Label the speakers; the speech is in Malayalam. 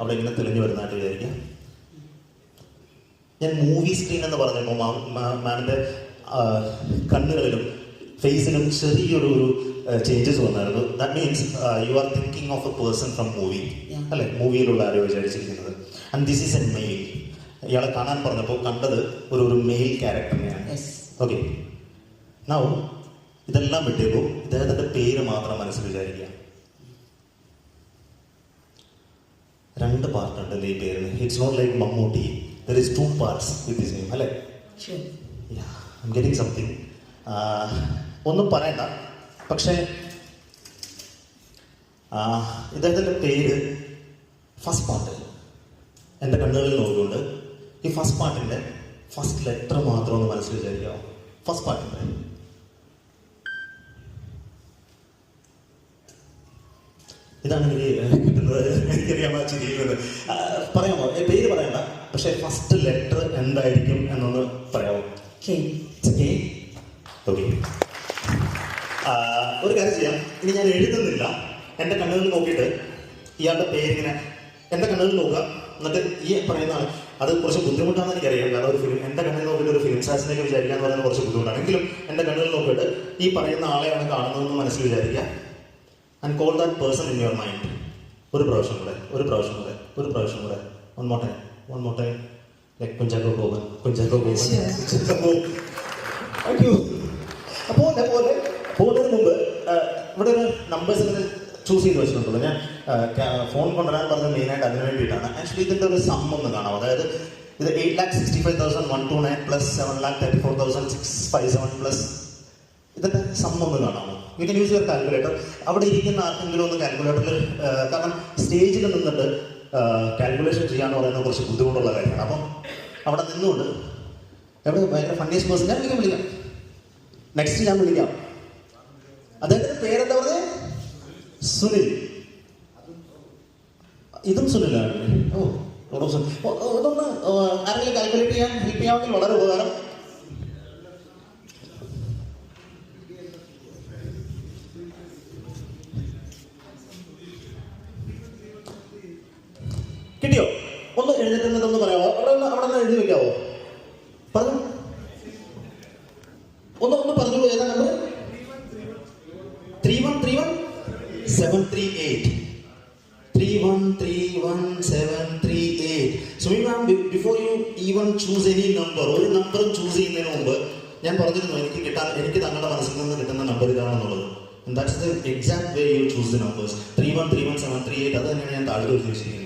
Speaker 1: അവിടെ ഇങ്ങനെ തെളിഞ്ഞു വരുന്നതായിട്ട് വിചാരിക്കാം. ഞാൻ മൂവി സ്ക്രീൻ എന്ന് പറഞ്ഞപ്പോൾ മാമിൻ്റെ കണ്ണുകളിലും ഫേസിലും ചെറിയൊരു ചേഞ്ചസ് വന്നായിരുന്നു. That means you are thinking of a person from movie, അല്ലെ? മൂവിയിലുള്ള ആരോ വിചാരിച്ചിരിക്കുന്നത്. And this is a male. ഇയാളെ കാണാൻ പറഞ്ഞപ്പോൾ കണ്ടത് ഒരു മെയിൽ ക്യാരക്ടറിനെയാണ്. ഓക്കെ, നൗ ഇതെല്ലാം വിട്ടേക്കും. ഇദ്ദേഹത്തിന്റെ പേര് മാത്രം മനസ്സിൽ വിചാരിക്കുക. 2 പാർട്ടുണ്ട് ഈ പേരിന്. It's not like Mammootty. There is 2 parts with this name, അല്ലേ?
Speaker 2: Sure.
Speaker 1: Yeah, I'm getting something. ഒന്നും പറയണ്ട, പക്ഷേ ഇദ്ദേഹത്തിൻ്റെ പേര് ഫസ്റ്റ് പാർട്ട് എൻ്റെ കണ്ണുകളിൽ നോക്കിക്കൊണ്ട് ഈ ഫസ്റ്റ് പാർട്ടിൻ്റെ ഫസ്റ്റ് ലെറ്റർ മാത്രം ഒന്ന് മനസ്സിൽ വിചാരിക്കാമോ? ഫസ്റ്റ് പാർട്ടിൻ്റെ ഇതാണ് എനിക്ക് കിട്ടുന്നത്. എനിക്കറിയാമോ ചിരിക്കുന്നത്? പറയാമോ? പേര് പറയണ്ട, പക്ഷെ ഫസ്റ്റ് ലെറ്റർ എന്തായിരിക്കും എന്നൊന്ന് പറയാമോ? ഓക്കെ, ഒരു കാര്യം ചെയ്യാം. ഇനി ഞാൻ എഴുതുന്നില്ല, എൻ്റെ കണ്ണുകളിൽ നോക്കിയിട്ട് ഇയാളുടെ പേരിങ്ങനെ എൻ്റെ കണ്ണുകളിൽ നോക്കുക. എന്നിട്ട് ഈ പറയുന്ന അത് കുറച്ച് ബുദ്ധിമുട്ടാണെന്ന് എനിക്കറിയാം. കാരണം ഒരു ഫിലിം എൻ്റെ കണ്ണിൽ നോക്കിയിട്ട് ഒരു ഫിലിം സ്റ്റാർസിനൊക്കെ വിചാരിക്കുക എന്ന് പറയുന്നത് കുറച്ച് ബുദ്ധിമുട്ടാണ്. എങ്കിലും എൻ്റെ കണ്ണുകളിൽ നോക്കിയിട്ട് ഈ പറയുന്ന ആളെയാണ് കാണുന്നതെന്ന് മനസ്സിൽ വിചാരിക്കുക. And call that person in your mind. ഒരു പ്രാവശ്യം കൂടെ. One more time. Like Kunjago Boban. പോകുന്നതിന് മുമ്പ് ഇവിടെ ഒരു നമ്പേഴ്സ് ചൂസ് ചെയ്ത് വെച്ചിട്ടുണ്ടല്ലോ. ഞാൻ ഫോൺ കൊണ്ടുവരാൻ പറഞ്ഞത് മെയിനായിട്ട് അതിന് വേണ്ടിയിട്ടാണ്. ആക്ച്വലി ഇതിൻ്റെ ഒരു സം ഒന്ന് കാണാം. അതായത് ഇത് 8,65,129 പ്ലസ് 7,34,657 പ്ലസ് ഇതിൻ്റെ സം ഒന്ന് കാണാമോ? You can use your calculator. അവിടെ ഇരിക്കുന്ന ആർക്കെങ്കിലും ഒന്ന് കാൽക്കുലേറ്ററിൽ, കാരണം സ്റ്റേജിൽ നിന്നിട്ട് കാൽക്കുലേഷൻ ചെയ്യാന്ന് പറയുന്നത് കുറച്ച് ബുദ്ധിമുട്ടുള്ള കാര്യമാണ്. അപ്പം അവിടെ നിന്നുകൊണ്ട് എവിടെ ഭയങ്കര ഫണ്ണിയസ്റ്റ് പേഴ്സൺ ഞാൻ വിളിക്കാം. നെക്സ്റ്റ് ഞാൻ വിളിക്കാം. അദ്ദേഹത്തിന്റെ പേരെന്താ പറഞ്ഞത്? സുനിൽ. ഇതും സുനിലാണ്. ഇതൊന്ന് ആരെങ്കിലും കാൽക്കുലേറ്റ് ചെയ്യാൻ ഹെൽപ്പ് ചെയ്യാമെങ്കിൽ വളരെ ഉപകാരം. കിട്ടിയോ? ഒന്ന് എഴുന്നേറ്റുന്നതൊന്ന് പറയാമോ? അവിടെ നിന്ന് എഴുതി വെക്കാവോ? പറഞ്ഞു ഒന്ന് പറഞ്ഞു. ഏതാ number? 3131,738. 3131,738. Sumi ma'am, before you even choose any number, ഒരു നമ്പറും ചൂസ് ചെയ്യുന്നതിന് മുമ്പ് ഞാൻ പറഞ്ഞിരുന്നു എനിക്ക് തങ്ങളുടെ മനസ്സിൽ നിന്ന് കിട്ടുന്ന നമ്പർ ഇതാണെന്നുള്ളത്. That's the exact way you choose the numbers. 3131,738 അത് തന്നെയാണ് ഞാൻ താഴെ വെച്ചിരിക്കുന്നത്.